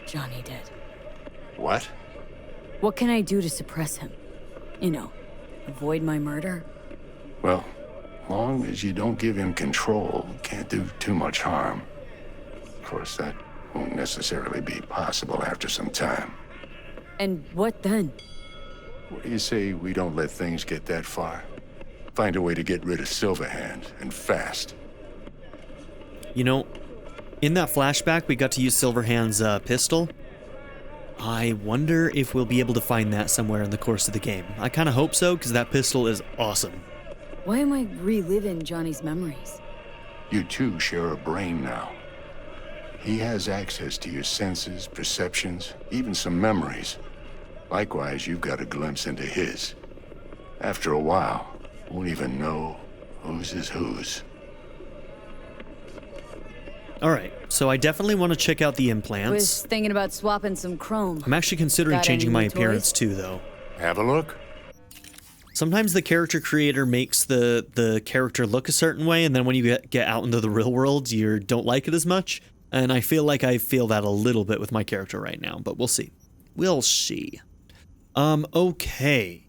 [SPEAKER 3] Johnny did.
[SPEAKER 18] What?
[SPEAKER 3] What can I do to suppress him? You know, avoid my murder?
[SPEAKER 18] Well, long as you don't give him control, can't do too much harm. Of course, that won't necessarily be possible after some time.
[SPEAKER 3] And what then?
[SPEAKER 18] What do you say we don't let things get that far? Find a way to get rid of Silverhand, and fast.
[SPEAKER 1] You know, in that flashback, we got to use Silverhand's pistol. I wonder if we'll be able to find that somewhere in the course of the game. I kind of hope so, because that pistol is awesome.
[SPEAKER 3] Why am I reliving Johnny's memories?
[SPEAKER 18] You two share a brain now. He has access to your senses, perceptions, even some memories. Likewise, you've got a glimpse into his. After a while, won't even know whose is whose.
[SPEAKER 1] Alright, so I definitely want to check out the
[SPEAKER 3] Was
[SPEAKER 1] implants.
[SPEAKER 3] thinking about swapping some chrome.
[SPEAKER 1] I'm actually considering
[SPEAKER 3] Got
[SPEAKER 1] changing
[SPEAKER 3] any
[SPEAKER 1] my
[SPEAKER 3] new
[SPEAKER 1] appearance
[SPEAKER 3] toys?
[SPEAKER 1] too, though.
[SPEAKER 18] Have a look.
[SPEAKER 1] Sometimes the character creator makes the character look a certain way, and then when you get out into the real world, you don't like it as much. And I feel like I feel that a little bit with my character right now, but we'll see. We'll see. Okay.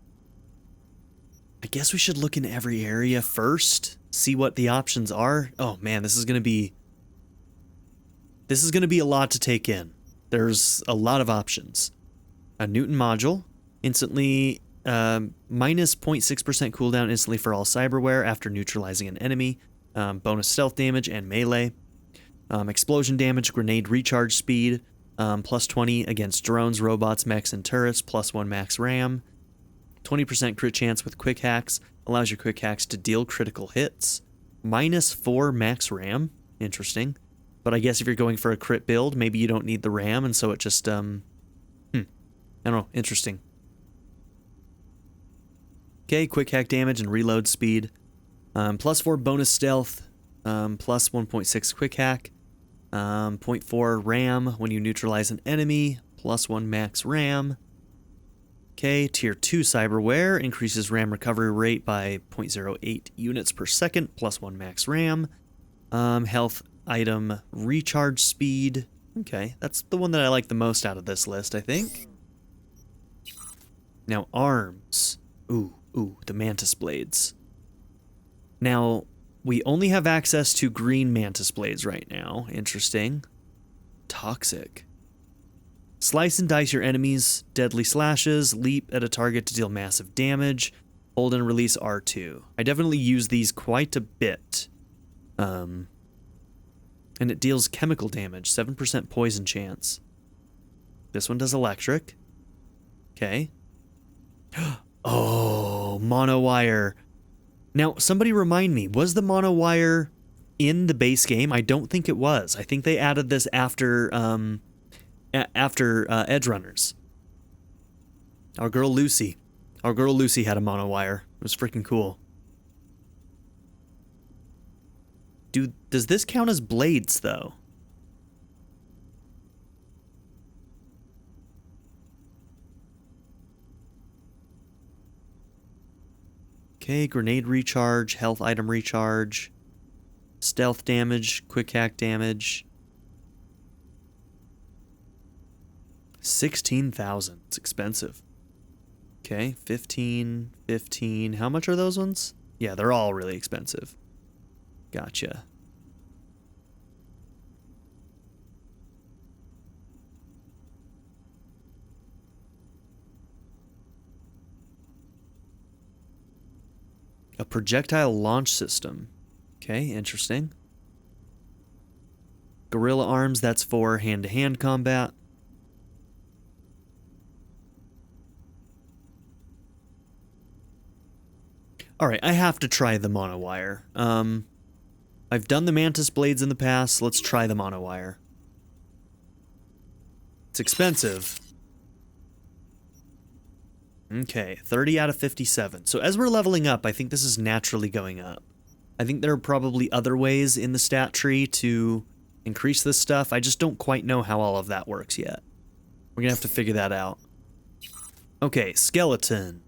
[SPEAKER 1] I guess we should look in every area first, see what the options are. Oh man, this is gonna be a lot to take in. There's a lot of options. A Newton module, instantly minus 0.6% cooldown instantly for all cyberware after neutralizing an enemy. Bonus stealth damage and melee. Explosion damage, grenade recharge speed, plus 20 against drones, robots, mechs, and turrets, plus 1 max RAM. 20% crit chance with quick hacks, allows your quick hacks to deal critical hits. Minus 4 max RAM, interesting. But I guess if you're going for a crit build, maybe you don't need the RAM, and so it just, I don't know, interesting. Okay, quick hack damage and reload speed. Plus 4 bonus stealth, plus 1.6 quick hack. 0.4 RAM when you neutralize an enemy, plus 1 max RAM. Okay, Tier 2 Cyberware increases RAM recovery rate by 0.08 units per second, plus 1 max RAM. Health item recharge speed. Okay, that's the one that I like the most out of this list, I think. Now, arms. Ooh, the mantis blades. Now, we only have access to green mantis blades right now. Interesting. Toxic. Slice and dice your enemies. Deadly slashes. Leap at a target to deal massive damage. Hold and release R2. I definitely use these quite a bit. And it deals chemical damage. 7% poison chance. This one does electric. Okay. Oh, monowire. Now, somebody remind me, was the monowire in the base game? I don't think it was. I think they added this after Edge Runners. Our girl Lucy had a monowire. It was freaking cool. Does this count as blades, though? Okay, grenade recharge, health item recharge, stealth damage, quick hack damage. 16,000. It's expensive. Okay, 15, 15. How much are those ones? Yeah, they're all really expensive. Gotcha. A projectile launch system. Okay, interesting. Gorilla arms, that's for hand-to-hand combat. Alright, I have to try the monowire. I've done the mantis blades in the past, let's try the monowire. It's expensive. Okay, 30 out of 57. So as we're leveling up, I think this is naturally going up. I think there are probably other ways in the stat tree to increase this stuff. I just don't quite know how all of that works yet. We're gonna have to figure that out. Okay, skeleton.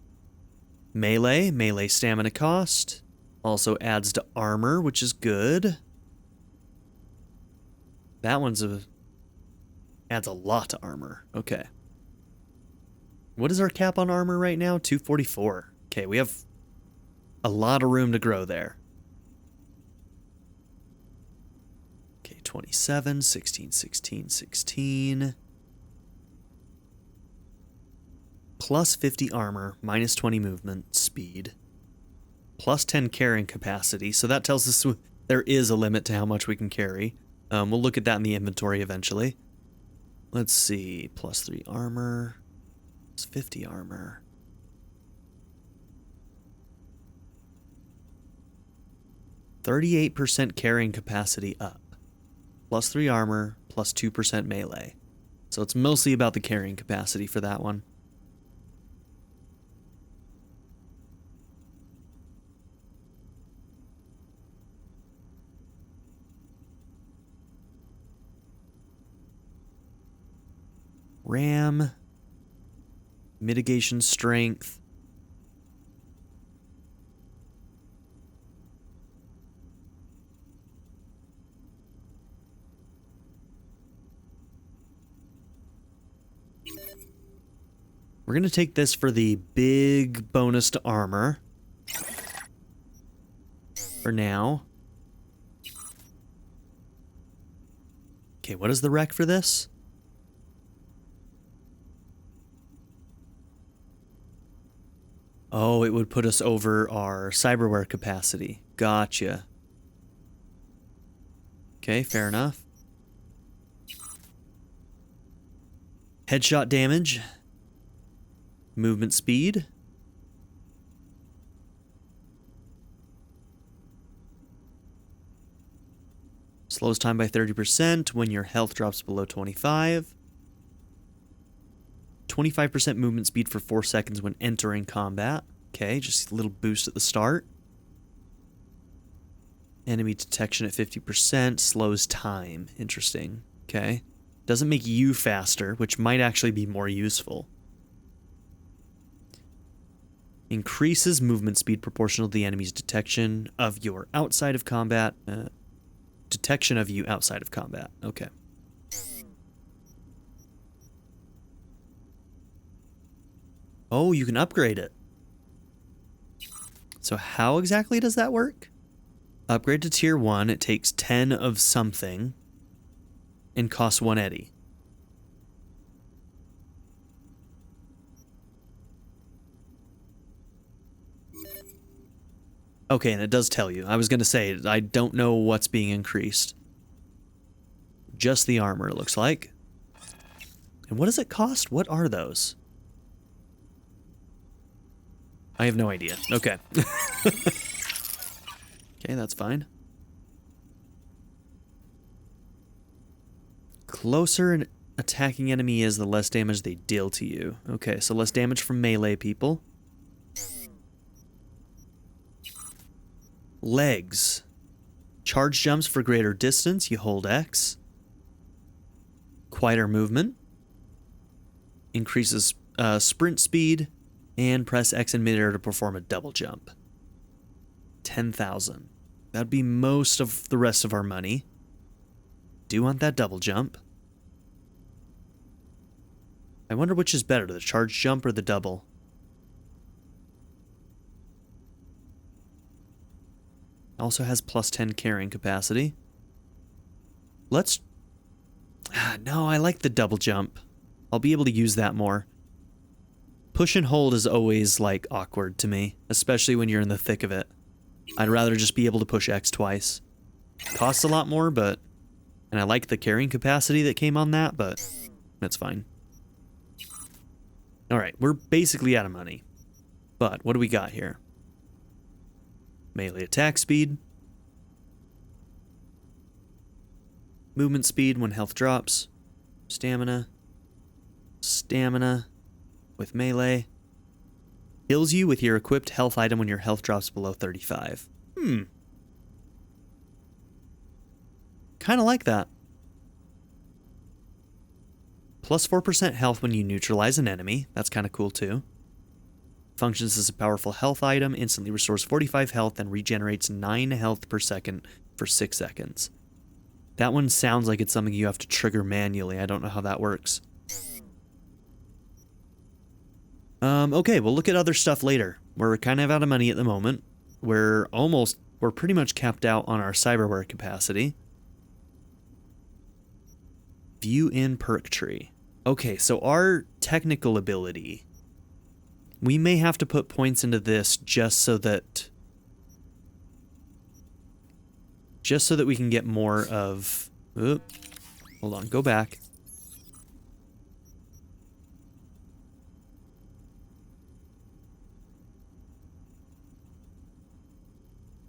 [SPEAKER 1] Melee, melee stamina cost. Also adds to armor, which is good. That one's adds a lot to armor. Okay. What is our cap on armor right now? 244. Okay, we have a lot of room to grow there. Okay, 27, 16, 16, 16. Plus 50 armor, minus 20 movement speed. Plus 10 carrying capacity, so that tells us there is a limit to how much we can carry. We'll look at that in the inventory eventually. Let's see, plus 3 armor. 50 armor. %38 carrying capacity up. Plus 3 armor, plus 2% melee. So it's mostly about the carrying capacity for that one. RAM. Mitigation strength. We're going to take this for the big bonus to armor. For now. Okay, what is the rec for this? Oh, it would put us over our cyberware capacity. Gotcha. Okay, fair enough. Headshot damage. Movement speed. Slows time by 30% when your health drops below 25. 25% movement speed for 4 seconds when entering combat. Okay, just a little boost at the start. Enemy detection at 50%, slows time. Interesting. Okay. Doesn't make you faster, which might actually be more useful. Increases movement speed proportional to the enemy's detection of your outside of combat. Detection of you outside of combat. Okay. Oh, you can upgrade it. So how exactly does that work? Upgrade to tier 1, it takes 10 of something and costs 1 eddy. Okay, and it does tell you. I was going to say, I don't know what's being increased. Just the armor, it looks like. And what does it cost? What are those? I have no idea. Okay. Okay, that's fine. Closer an attacking enemy is, the less damage they deal to you. Okay, so less damage from melee people. Legs. Charge jumps for greater distance, you hold X. Quieter movement. Increases sprint speed. And press X in midair to perform a double jump. 10,000. That'd be most of the rest of our money. Do want that double jump. I wonder which is better, the charge jump or the double. Also has plus 10 carrying capacity. Let's... No, I like the double jump. I'll be able to use that more. Push and hold is always, like, awkward to me, especially when you're in the thick of it. I'd rather just be able to push X twice. Costs a lot more, but... And I like the carrying capacity that came on that, but that's fine. Alright, we're basically out of money. But, what do we got here? Melee attack speed. Movement speed when health drops. Stamina. Stamina with melee. Heals you with your equipped health item when your health drops below 35. Kinda like that. Plus 4% health when you neutralize an enemy. That's kinda cool too. Functions as a powerful health item, instantly restores 45 health and regenerates 9 health per second for 6 seconds. That one sounds like it's something you have to trigger manually. I don't know how that works. Okay, we'll look at other stuff later. We're kind of out of money at the moment. We're pretty much capped out on our cyberware capacity. View in perk tree. Okay, so our technical ability, we may have to put points into this just so that we can get more of... Hold on, go back.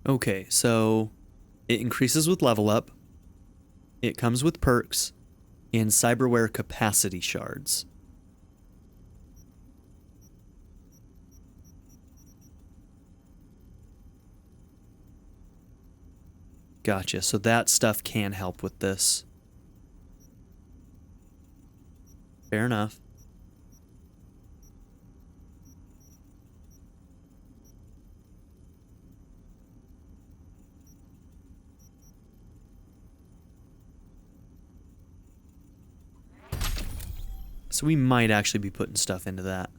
[SPEAKER 1] Okay, so it increases with level up. It comes with perks and cyberware capacity shards. Gotcha, so that stuff can help with this. Fair enough. So we might actually be putting stuff into that.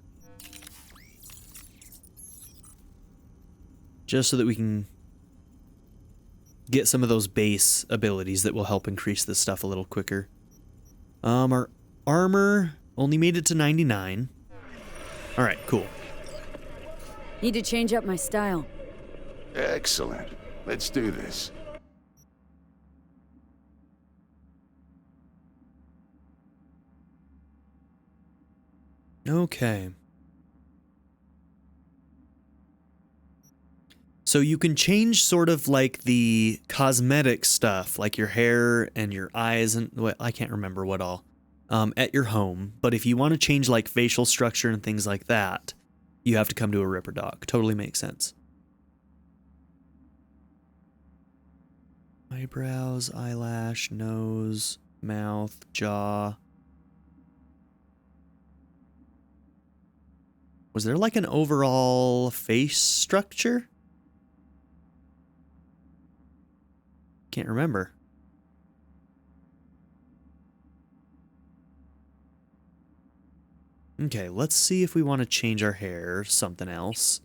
[SPEAKER 1] Just so that we can get some of those base abilities that will help increase this stuff a little quicker. Our armor only made it to 99. Alright, cool.
[SPEAKER 3] Need to change up my style.
[SPEAKER 18] Excellent. Let's do this.
[SPEAKER 1] Okay. So you can change sort of like the cosmetic stuff, like your hair and your eyes and well, I can't remember what all, at your home. But if you want to change like facial structure and things like that, you have to come to a Ripper Doc. Totally makes sense. Eyebrows, eyelash, nose, mouth, jaw. Was there like an overall face structure? Can't remember. Okay, let's see if we want to change our hair or something else.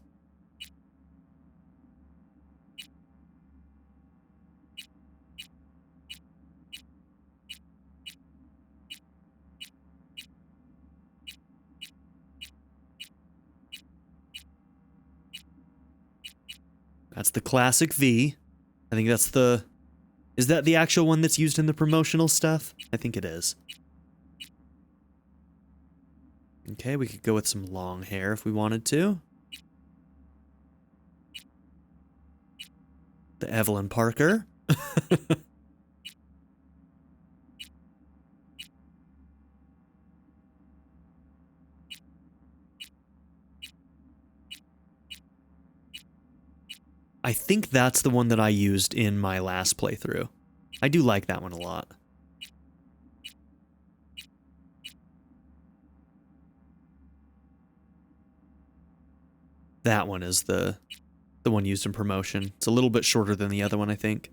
[SPEAKER 1] That's the classic V. I think that's the... Is that the actual one that's used in the promotional stuff? I think it is. Okay, we could go with some long hair if we wanted to. The Evelyn Parker. I think that's the one that I used in my last playthrough. I do like that one a lot. That one is the one used in promotion. It's a little bit shorter than the other one, I think.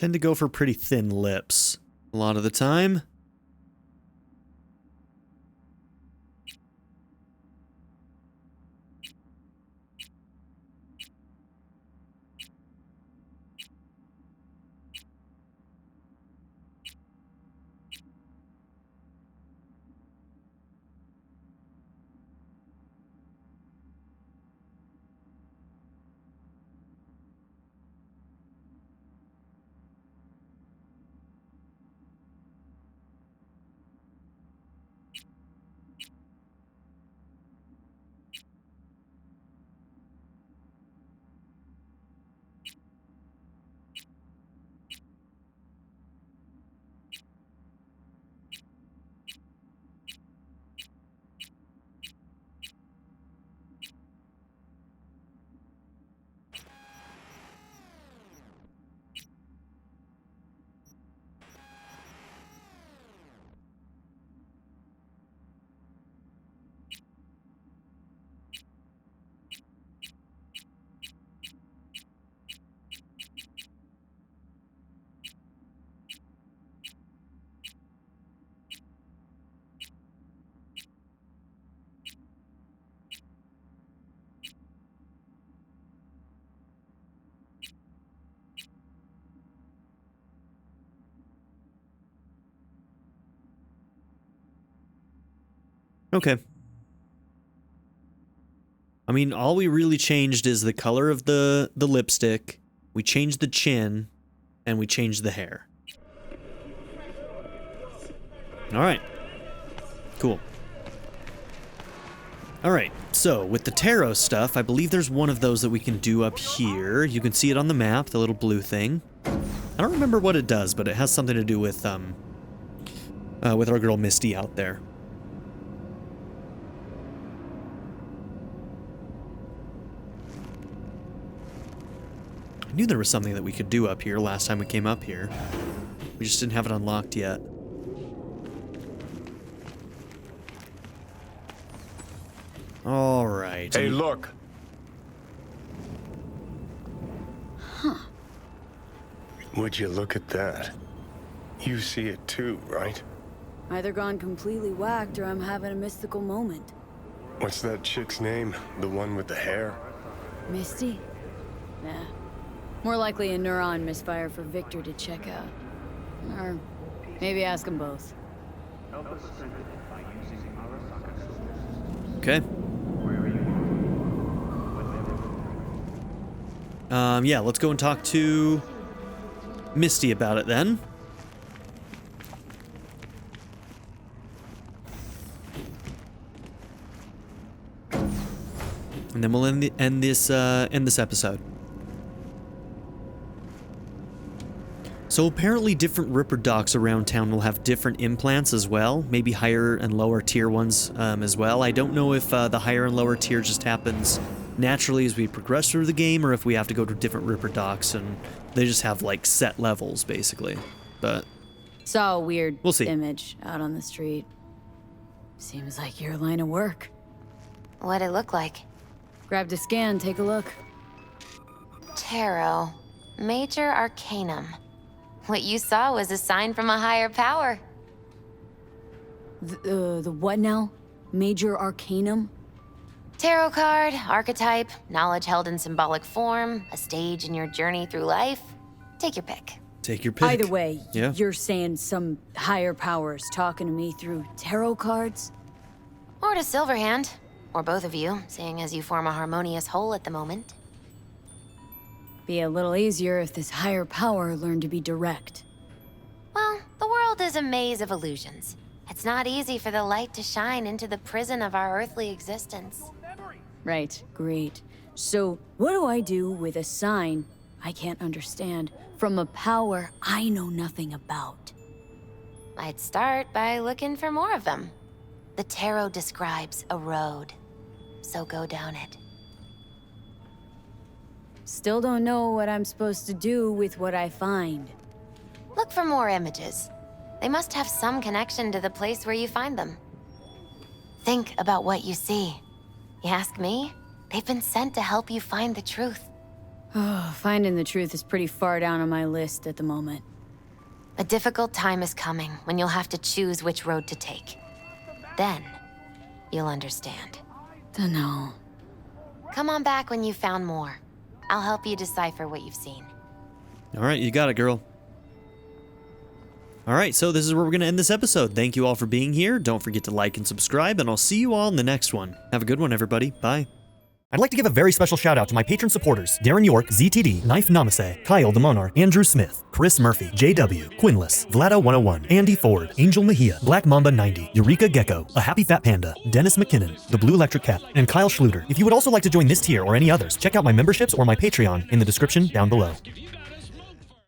[SPEAKER 1] Tend to go for pretty thin lips a lot of the time. Okay. I mean, all we really changed is the color of the lipstick, we changed the chin, and we changed the hair. Alright. Cool. Alright, so with the tarot stuff, I believe there's one of those that we can do up here. You can see it on the map, the little blue thing. I don't remember what it does, but it has something to do with our girl Misty out there. I knew there was something that we could do up here last time we came up here. We just didn't have it unlocked yet. All right.
[SPEAKER 11] Hey, look.
[SPEAKER 3] Huh.
[SPEAKER 19] Would you look at that? You see it too, right?
[SPEAKER 3] Either gone completely whacked or I'm having a mystical moment.
[SPEAKER 19] What's that chick's name? The one with the hair?
[SPEAKER 3] Misty? Nah. More likely a neuron misfire for Victor to check out. Or maybe ask them both.
[SPEAKER 1] Okay. Yeah, let's go and talk to Misty about it then. And then we'll end this episode. So apparently different Ripper docks around town will have different implants as well, maybe higher and lower tier ones as well. I don't know if the higher and lower tier just happens naturally as we progress through the game, or if we have to go to different Ripper docks and they just have like set levels basically. But
[SPEAKER 3] saw a weird
[SPEAKER 1] we'll see.
[SPEAKER 3] Image out on the street. Seems like your line of work.
[SPEAKER 17] What'd it look like?
[SPEAKER 3] Grabbed a scan, take a look.
[SPEAKER 17] Tarot. Major Arcanum. What you saw was a sign from a higher power.
[SPEAKER 3] The what now? Major Arcanum?
[SPEAKER 17] Tarot card, archetype, knowledge held in symbolic form, a stage in your journey through life. Take your pick.
[SPEAKER 1] Take your pick.
[SPEAKER 3] Either way,
[SPEAKER 1] yeah.
[SPEAKER 3] You're saying some higher powers talking to me through tarot cards?
[SPEAKER 17] Or to Silverhand. Or both of you, seeing as you form a harmonious whole at the moment.
[SPEAKER 3] Be a little easier if this higher power learned to be direct.
[SPEAKER 17] Well, the world is a maze of illusions. It's not easy for the light to shine into the prison of our earthly existence.
[SPEAKER 3] Right, great. So, what do I do with a sign I can't understand from a power I know nothing about?
[SPEAKER 17] I'd start by looking for more of them. The tarot describes a road, so go down it.
[SPEAKER 3] Still don't know what I'm supposed to do with what I find.
[SPEAKER 17] Look for more images. They must have some connection to the place where you find them. Think about what you see. You ask me? They've been sent to help you find the truth.
[SPEAKER 3] Oh, finding the truth is pretty far down on my list at the moment.
[SPEAKER 17] A difficult time is coming when you'll have to choose which road to take. Then, you'll understand.
[SPEAKER 3] Dunno.
[SPEAKER 17] Come on back when you've found more. I'll help you decipher what you've seen.
[SPEAKER 1] All right, you got it, girl. All right, so this is where we're going to end this episode. Thank you all for being here. Don't forget to like and subscribe, and I'll see you all in the next one. Have a good one, everybody. Bye.
[SPEAKER 20] I'd like to give a very special shout out to my patron supporters: Darren York, ZTD, Knife Namaste, Kyle the Monarch, Andrew Smith, Chris Murphy, JW, Quinless, Vlado101, Andy Ford, Angel Mejia, Black Mamba 90, Eureka Gecko, A Happy Fat Panda, Dennis McKinnon, The Blue Electric Cat, and Kyle Schluter. If you would also like to join this tier or any others, check out my memberships or my Patreon in the description down below.